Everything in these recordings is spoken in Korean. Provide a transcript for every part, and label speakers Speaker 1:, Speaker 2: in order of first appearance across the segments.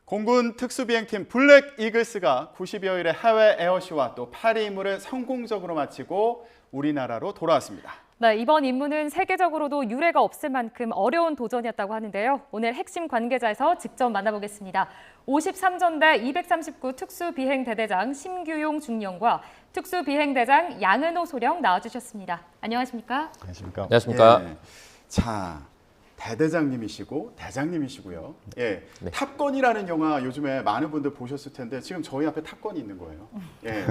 Speaker 1: 공군 특수비행팀 블랙 이글스가 90여일의 해외 에어쇼와 또 파리 임무를 성공적으로 마치고 우리나라로 돌아왔습니다.
Speaker 2: 네, 이번 임무는 세계적으로도 유례가 없을 만큼 어려운 도전이었다고 하는데요. 오늘 핵심 관계자에서 직접 만나보겠습니다. 53전대 239 특수비행대대장 심규용 중령과 특수비행대장 양은호 소령 나와주셨습니다. 안녕하십니까?
Speaker 3: 안녕하십니까?
Speaker 4: 안녕하십니까?
Speaker 1: 예. 자, 대대장님이시고 대장님이시고요. 예,
Speaker 4: 네.
Speaker 1: 탑건이라는 영화 요즘에 많은 분들 보셨을 텐데 지금 저희 앞에 탑건이 있는 거예요. 예,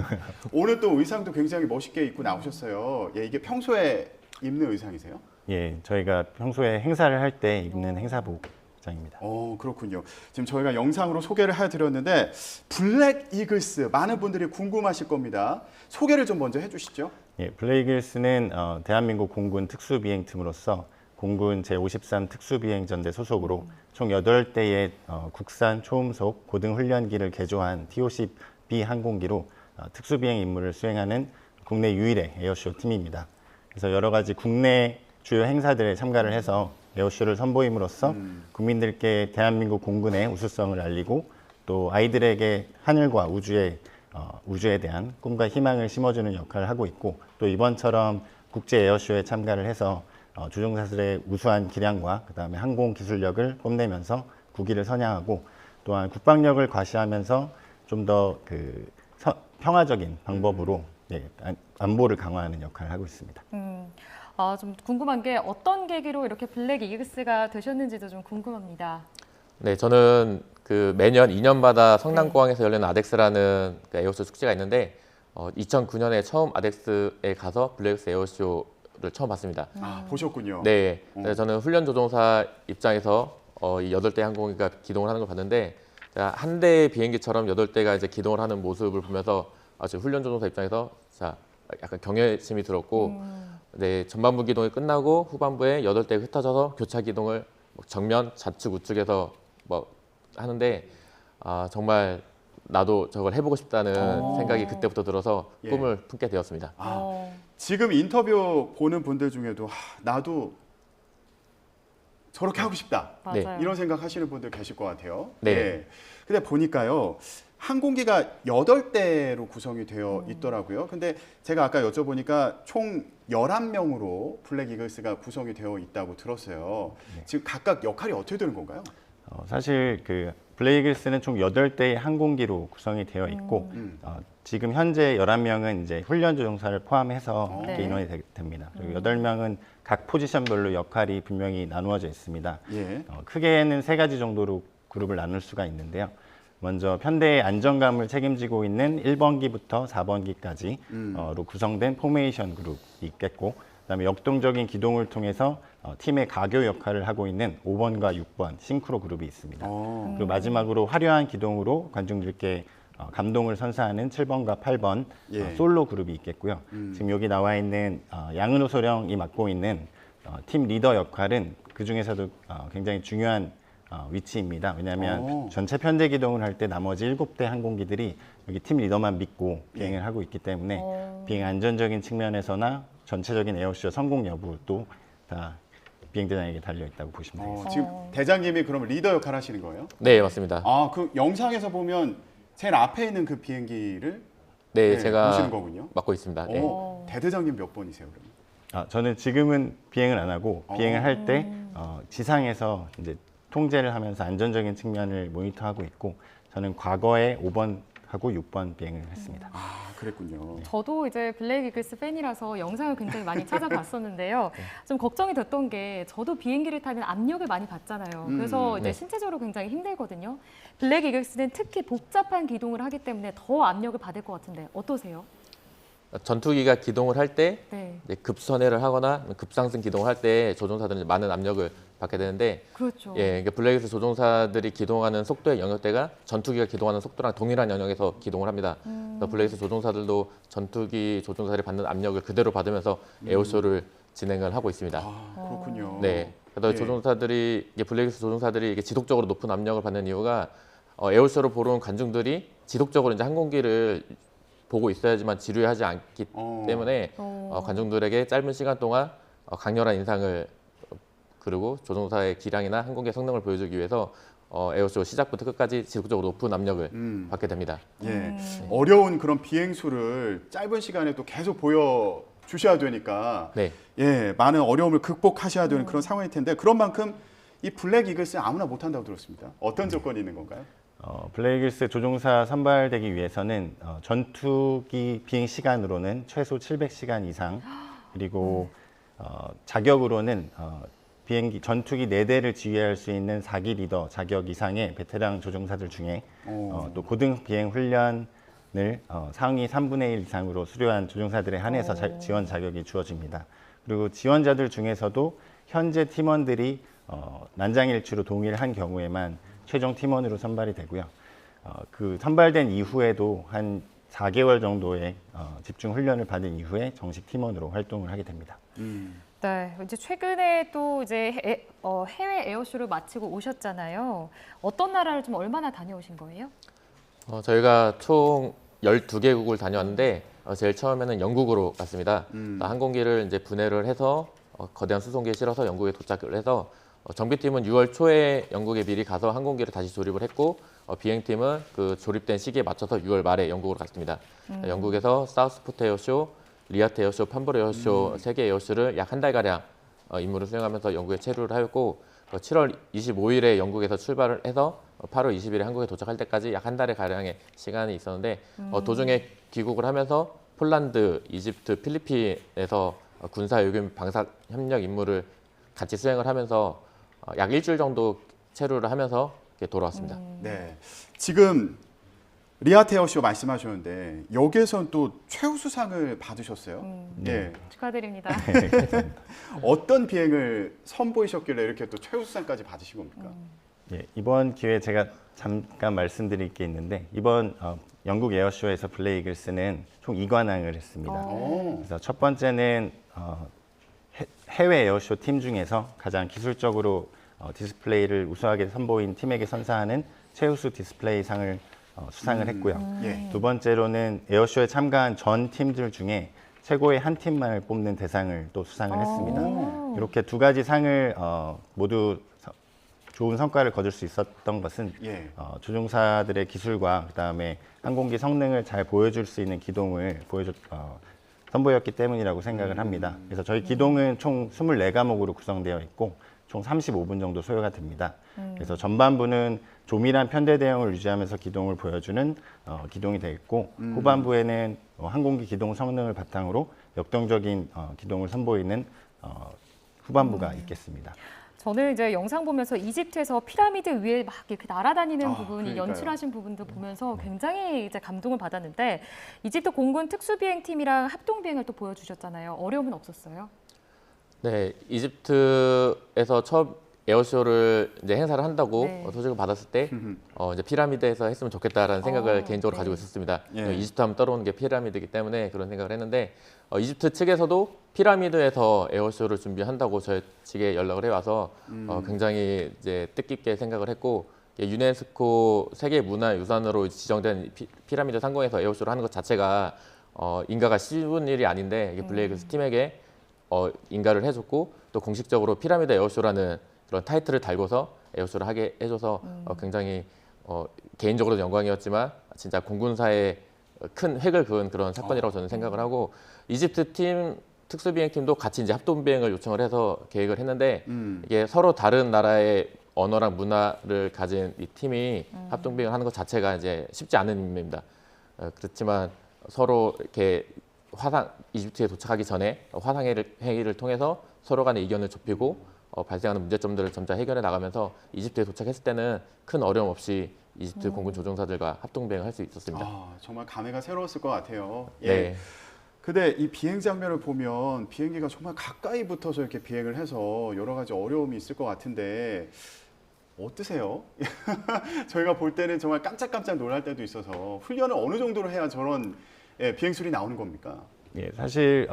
Speaker 1: 오늘 또 의상도 굉장히 멋있게 입고 나오셨어요. 예, 이게 평소에 입는 의상이세요?
Speaker 3: 예, 저희가 평소에 행사를 할 때 입는 행사복장입니다.
Speaker 1: 그렇군요. 지금 저희가 영상으로 소개를 해드렸는데 블랙 이글스 많은 분들이 궁금하실 겁니다. 소개를 좀 먼저 해주시죠.
Speaker 3: 예, 블레이글스는 대한민국 공군 특수비행팀으로서 공군 제53 특수비행전대 소속으로 총 8대의 국산 초음속 고등훈련기를 개조한 T-50B 항공기로 특수비행 임무를 수행하는 국내 유일의 에어쇼 팀입니다. 그래서 여러 가지 국내 주요 행사들에 참가를 해서 에어쇼를 선보임으로써 국민들께 대한민국 공군의 우수성을 알리고 또 아이들에게 하늘과 우주에 대한 꿈과 희망을 심어주는 역할을 하고 있고 또 이번처럼 국제 에어쇼에 참가를 해서 조종사들의 우수한 기량과 그다음에 항공 기술력을 뽐내면서 국위를 선양하고 또한 국방력을 과시하면서 좀 더 평화적인 방법으로 안보를 강화하는 역할을 하고 있습니다.
Speaker 2: 좀 궁금한 게 어떤 계기로 이렇게 블랙 이글스가 되셨는지도 좀 궁금합니다.
Speaker 4: 네, 저는 매년 2년마다 성남공항에서 열리는 아덱스라는 에어쇼 축제가 있는데 2009년에 처음 아덱스에 가서 블랙스 에어쇼를 처음 봤습니다.
Speaker 1: 보셨군요.
Speaker 4: 네, 그래서 저는 훈련 조종사 입장에서 이 8대 항공기가 기동을 하는 걸 봤는데 한 대의 비행기처럼 8대가 이제 기동을 하는 모습을 보면서 지금 훈련 조종사 입장에서 약간 경외심이 들었고 네, 전반부 기동이 끝나고 후반부에 8대가 흩어져서 교차 기동을 정면, 좌측, 우측에서 하는데 정말 나도 저걸 해보고 싶다는 생각이 그때부터 들어서 꿈을 품게 되었습니다.
Speaker 1: 지금 인터뷰 보는 분들 중에도 나도 저렇게 하고 싶다.
Speaker 2: 맞아요.
Speaker 1: 이런 생각 하시는 분들 계실 것 같아요.
Speaker 4: 네.
Speaker 1: 예. 근데 보니까요. 항공기가 8대로 구성이 되어 있더라고요. 근데 제가 아까 여쭤보니까 총 11명으로 블랙 이글스가 구성이 되어 있다고 들었어요. 지금 각각 역할이 어떻게 되는 건가요?
Speaker 3: 사실 블랙 이글스는 총 8대의 항공기로 구성이 되어 있고 지금 현재 11명은 이제 훈련 조종사를 포함해서
Speaker 2: 네.
Speaker 3: 이렇게 인원이 됩니다. 그리고 8명은 각 포지션별로 역할이 분명히 나누어져 있습니다.
Speaker 1: 예.
Speaker 3: 크게는 3가지 정도로 그룹을 나눌 수가 있는데요. 먼저 편대의 안정감을 책임지고 있는 1번기부터 4번기까지로 구성된 포메이션 그룹이 있겠고 그다음에 역동적인 기동을 통해서 팀의 가교 역할을 하고 있는 5번과 6번 싱크로 그룹이 있습니다. 그리고 마지막으로 화려한 기동으로 관중들께 감동을 선사하는 7번과 8번 솔로 그룹이 있겠고요. 지금 여기 나와 있는 양은호 소령이 맡고 있는 팀 리더 역할은 그중에서도 굉장히 중요한 위치입니다. 왜냐하면 전체 편대 기동을 할 때 나머지 7대 항공기들이 여기 팀 리더만 믿고 비행을 하고 있기 때문에 비행 안전적인 측면에서나 전체적인 에어쇼 성공 여부도 다 비행대장에게 달려 있다고 보시면 되겠습니다.
Speaker 1: 지금 대장님이 그럼 리더 역할 하시는 거예요?
Speaker 4: 네, 맞습니다.
Speaker 1: 그 영상에서 보면 제일 앞에 있는 그 비행기를
Speaker 4: 네, 제가
Speaker 1: 보시는 거군요.
Speaker 4: 맡고 있습니다. 네.
Speaker 1: 대대장님 몇 번이세요, 그러면?
Speaker 3: 저는 지금은 비행을 안 하고 비행을 할 때 지상에서 이제 통제를 하면서 안전적인 측면을 모니터하고 있고 저는 과거에 5번하고 6번 비행을 했습니다.
Speaker 1: 그랬군요.
Speaker 2: 저도 이제 블랙 이글스 팬이라서 영상을 굉장히 많이 찾아봤었는데요. 좀 걱정이 됐던 게 저도 비행기를 타면 압력을 많이 받잖아요. 그래서 이제
Speaker 4: 네.
Speaker 2: 신체적으로 굉장히 힘들거든요. 블랙 이글스는 특히 복잡한 기동을 하기 때문에 더 압력을 받을 것 같은데 어떠세요?
Speaker 4: 전투기가 기동을 할 때
Speaker 2: 네,
Speaker 4: 급선회를 하거나 급상승 기동을 할 때 조종사들은 많은 압력을 받게 되는데
Speaker 2: 그렇죠.
Speaker 4: 그러니까 블랙이글스 조종사들이 기동하는 속도의 영역대가 전투기가 기동하는 속도랑 동일한 영역에서 기동을 합니다. 그래서 블랙이글스 조종사들도 전투기 조종사들이 받는 압력을 그대로 받으면서 에어쇼를 진행을 하고 있습니다.
Speaker 1: 그렇군요.
Speaker 4: 네. 그래서 조종사들이 블랙이글스 조종사들이 이게 지속적으로 높은 압력을 받는 이유가 에어쇼를 보러 온 관중들이 지속적으로 이제 항공기를 보고 있어야지만 지루해하지 않기 때문에 관중들에게 짧은 시간 동안 강렬한 인상을 그리고 조종사의 기량이나 항공기의 성능을 보여주기 위해서 에어쇼 시작부터 끝까지 지속적으로 높은 압력을 받게 됩니다.
Speaker 1: 예, 어려운 그런 비행수를 짧은 시간에 또 계속 보여주셔야 되니까
Speaker 4: 네.
Speaker 1: 예, 많은 어려움을 극복하셔야 되는 그런 상황일 텐데 그런 만큼 이 블랙 이글스 아무나 못한다고 들었습니다. 어떤 조건이 있는 건가요?
Speaker 3: 블랙 이글스 조종사 선발되기 위해서는 전투기 비행 시간으로는 최소 700시간 이상 그리고 자격으로는 비행기 전투기 4대를 지휘할 수 있는 4기 리더 자격 이상의 베테랑 조종사들 중에 또 고등 비행 훈련을 상위 3분의 1 이상으로 수료한 조종사들에 한해서 지원 자격이 주어집니다. 그리고 지원자들 중에서도 현재 팀원들이 난장일치로 동의를 한 경우에만 최종 팀원으로 선발이 되고요. 그 선발된 이후에도 한 4개월 정도의 집중 훈련을 받은 이후에 정식 팀원으로 활동을 하게 됩니다.
Speaker 2: 네, 이제 최근에 또 이제 해외 에어쇼를 마치고 오셨잖아요. 어떤 나라를 좀 얼마나 다녀오신 거예요?
Speaker 4: 저희가 총 12개국을 다녀왔는데 제일 처음에는 영국으로 갔습니다. 항공기를 이제 분해를 해서 거대한 수송기에 실어서 영국에 도착을 해서 정비팀은 6월 초에 영국에 미리 가서 항공기를 다시 조립을 했고 비행팀은 그 조립된 시기에 맞춰서 6월 말에 영국으로 갔습니다. 영국에서 사우스포트 에어쇼, 리아트 에어쇼, 팜버르 에어쇼 3개 에어쇼를 약 한 달가량 임무를 수행하면서 영국에 체류를 하였고 7월 25일에 영국에서 출발을 해서 8월 20일에 한국에 도착할 때까지 약 한 달의 가량의 시간이 있었는데 도중에 귀국을 하면서 폴란드, 이집트, 필리핀에서 군사 요금 방사 협력 임무를 같이 수행을 하면서 약 일주일 정도 체류를 하면서 이렇게 돌아왔습니다.
Speaker 1: 네, 지금 리아트 에어쇼 말씀하셨는데 여기에선 또 최우수상을 받으셨어요. 예,
Speaker 2: 축하드립니다.
Speaker 1: 어떤 비행을 선보이셨길래 이렇게 또 최우수상까지 받으신 겁니까?
Speaker 3: 예, 이번 기회에 제가 잠깐 말씀드릴 게 있는데 이번 영국 에어쇼에서 블랙 이글스는 총 2관왕을 했습니다. 그래서 첫 번째는 해외 에어쇼 팀 중에서 가장 기술적으로 디스플레이를 우수하게 선보인 팀에게 선사하는 최우수 디스플레이 상을 수상을 했고요.
Speaker 1: 예.
Speaker 3: 두 번째로는 에어쇼에 참가한 전 팀들 중에 최고의 한 팀만을 뽑는 대상을 또 수상을 했습니다. 이렇게 두 가지 상을 모두 좋은 성과를 거둘 수 있었던 것은
Speaker 1: 예.
Speaker 3: 조종사들의 기술과 그다음에 항공기 성능을 잘 보여줄 수 있는 기동을 선보였기 때문이라고 생각을 합니다. 그래서 저희 기동은 총 24과목으로 구성되어 있고 총 35분 정도 소요가 됩니다. 그래서 전반부는 조밀한 편대 대응을 유지하면서 기동을 보여주는 기동이 되겠고 후반부에는 항공기 기동 성능을 바탕으로 역동적인 기동을 선보이는 후반부가 있겠습니다.
Speaker 2: 저는 이제 영상 보면서 이집트에서 피라미드 위에 막 이렇게 날아다니는 부분이
Speaker 1: 그러니까요.
Speaker 2: 연출하신 부분도 보면서 굉장히 이제 감동을 받았는데 이집트 공군 특수비행팀이랑 합동비행을 또 보여주셨잖아요. 어려움은 없었어요?
Speaker 4: 네, 이집트에서 처음 에어쇼를 이제 행사를 한다고
Speaker 2: 네.
Speaker 4: 소식을 받았을 때 이제 피라미드에서 했으면 좋겠다라는 생각을 개인적으로
Speaker 2: 네.
Speaker 4: 가지고 있었습니다.
Speaker 1: 예.
Speaker 4: 이집트 하면 떠오르는 게 피라미드이기 때문에 그런 생각을 했는데 이집트 측에서도 피라미드에서 에어쇼를 준비한다고 저희 측에 연락을 해와서 굉장히 이제 뜻깊게 생각을 했고 유네스코 세계 문화유산으로 지정된 피라미드 상공에서 에어쇼를 하는 것 자체가 인가가 쉬운 일이 아닌데 이게 블레이글스 팀에게 인가를 해줬고 또 공식적으로 피라미드 에어쇼라는 그런 타이틀을 달고서 에어쇼를 하게 해줘서 굉장히 개인적으로도 영광이었지만 진짜 공군사에 큰 획을 그은 그런 사건이라고 저는 생각을 하고 이집트 팀 특수비행팀도 같이 이제 합동비행을 요청을 해서 계획을 했는데 이게 서로 다른 나라의 언어랑 문화를 가진 이 팀이 합동비행을 하는 것 자체가 이제 쉽지 않은 임무입니다. 그렇지만 서로 이렇게 이집트에 도착하기 전에 화상회의를 통해서 서로 간의 의견을 좁히고 발생하는 문제점들을 점차 해결해 나가면서 이집트에 도착했을 때는 큰 어려움 없이 이집트 공군 조종사들과 합동비행을 할 수 있었습니다.
Speaker 1: 정말 감회가 새로웠을 것 같아요. 예.
Speaker 4: 네.
Speaker 1: 근데 이 비행 장면을 보면 비행기가 정말 가까이 붙어서 이렇게 비행을 해서 여러 가지 어려움이 있을 것 같은데 어떠세요? 저희가 볼 때는 정말 깜짝깜짝 놀랄 때도 있어서 훈련을 어느 정도로 해야 저런 비행술이 나오는 겁니까?
Speaker 3: 예, 사실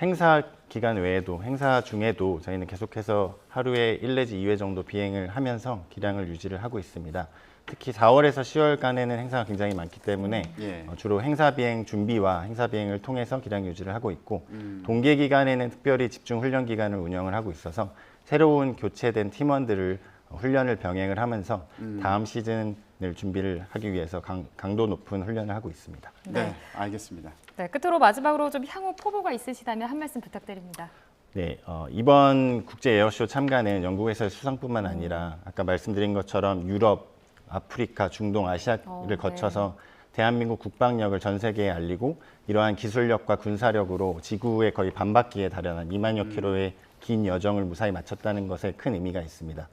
Speaker 3: 행사 기간 외에도 행사 중에도 저희는 계속해서 하루에 1 내지 2회 정도 비행을 하면서 기량을 유지를 하고 있습니다. 특히 4월에서 10월간에는 행사가 굉장히 많기 때문에
Speaker 1: 예.
Speaker 3: 주로 행사 비행 준비와 행사 비행을 통해서 기량 유지를 하고 있고 동계 기간에는 특별히 집중 훈련 기간을 운영을 하고 있어서 새로운 교체된 팀원들을 훈련을 병행을 하면서 다음 시즌을 준비를 하기 위해서 강도 높은 훈련을 하고 있습니다.
Speaker 1: 네, 알겠습니다.
Speaker 2: 네, 끝으로 마지막으로 좀 향후 포부가 있으시다면 한 말씀 부탁드립니다.
Speaker 3: 네, 이번 국제 에어쇼 참가는 영국에서의 수상뿐만 아니라 아까 말씀드린 것처럼 유럽, 아프리카, 중동, 아시아를 거쳐서 대한민국 국방력을 전 세계에 알리고 이러한 기술력과 군사력으로 지구의 거의 반바퀴에 달하는 2만여 킬로의 긴 여정을 무사히 마쳤다는 것에 큰 의미가 있습니다.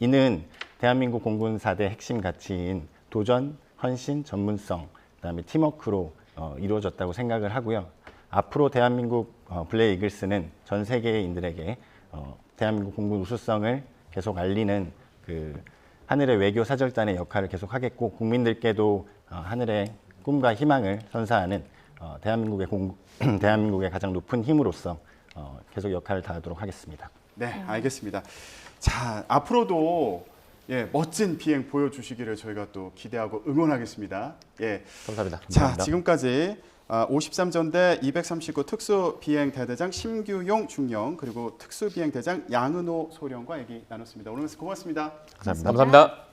Speaker 3: 이는 대한민국 공군 4대 핵심 가치인 도전, 헌신, 전문성, 그다음에 팀워크로 이루어졌다고 생각을 하고요. 앞으로 대한민국 블랙 이글스는 전 세계인들에게 대한민국 공군 우수성을 계속 알리는 그 하늘의 외교 사절단의 역할을 계속 하겠고 국민들께도 하늘의 꿈과 희망을 선사하는 대한민국의 가장 높은 힘으로서 계속 역할을 다하도록 하겠습니다.
Speaker 1: 네, 알겠습니다. 자, 앞으로도 멋진 비행 보여주시기를 저희가 또 기대하고 응원하겠습니다. 예,
Speaker 4: 감사합니다.
Speaker 1: 자,
Speaker 3: 감사합니다.
Speaker 1: 지금까지 53전대 239 특수비행대대장 심규용 중령 그리고 특수비행대장 양은호 소령과 얘기 나눴습니다. 오늘 말씀 고맙습니다.
Speaker 3: 감사합니다.
Speaker 4: 감사합니다.